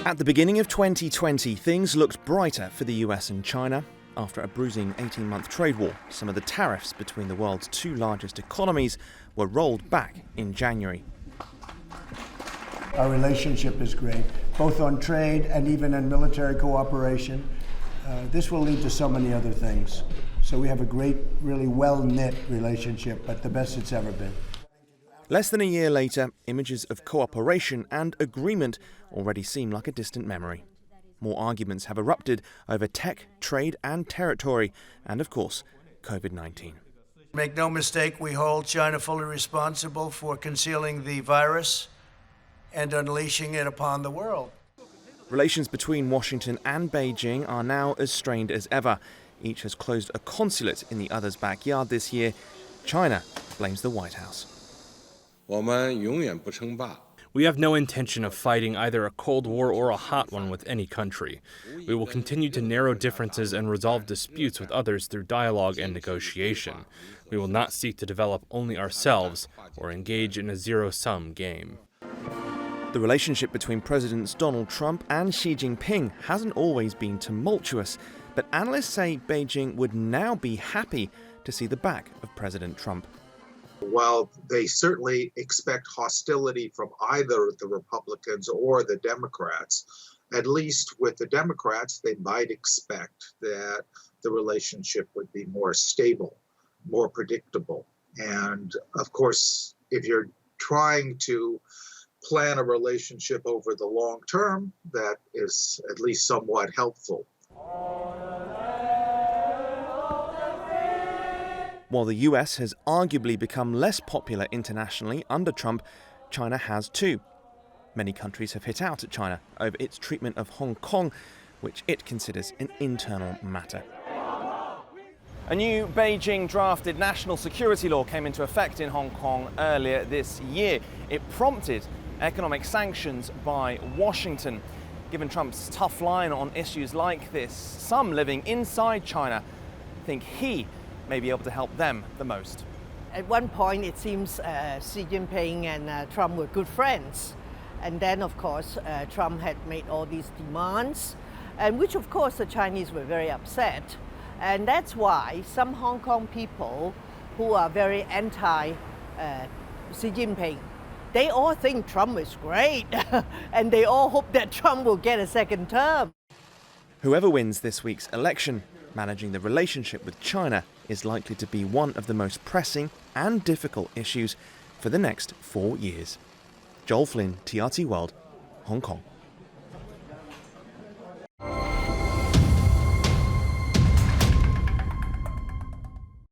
At the beginning of 2020, things looked brighter for the US and China. After a bruising 18-month trade war, some of the tariffs between the world's two largest economies were rolled back in January. Our relationship is great, both on trade and even in military cooperation. This will lead to so many other things. So we have a great, really well-knit relationship, but the best it's ever been. Less than a year later, images of cooperation and agreement already seem like a distant memory. More arguments have erupted over tech, trade and territory, and of course, COVID-19. Make no mistake, we hold China fully responsible for concealing the virus and unleashing it upon the world. Relations between Washington and Beijing are now as strained as ever. Each has closed a consulate in the other's backyard this year. China blames the White House. We have no intention of fighting either a cold war or a hot one with any country. We will continue to narrow differences and resolve disputes with others through dialogue and negotiation. We will not seek to develop only ourselves or engage in a zero-sum game. The relationship between Presidents Donald Trump and Xi Jinping hasn't always been tumultuous, but analysts say Beijing would now be happy to see the back of President Trump. While they certainly expect hostility from either the Republicans or the Democrats, at least with the Democrats, they might expect that the relationship would be more stable, more predictable. And of course, if you're trying to plan a relationship over the long term, that is at least somewhat helpful. While the US has arguably become less popular internationally under Trump, China has too. Many countries have hit out at China over its treatment of Hong Kong, which it considers an internal matter. A new Beijing-drafted national security law came into effect in Hong Kong earlier this year. It prompted economic sanctions by Washington. Given Trump's tough line on issues like this, some living inside China think he may be able to help them the most. At one point, it seems Xi Jinping and Trump were good friends. And then, of course, Trump had made all these demands, and which, of course, the Chinese were very upset. And that's why some Hong Kong people who are very anti Xi Jinping, they all think Trump is great, and they all hope that Trump will get a second term. Whoever wins this week's election, managing the relationship with China is likely to be one of the most pressing and difficult issues for the next 4 years. Joel Flynn, TRT World, Hong Kong.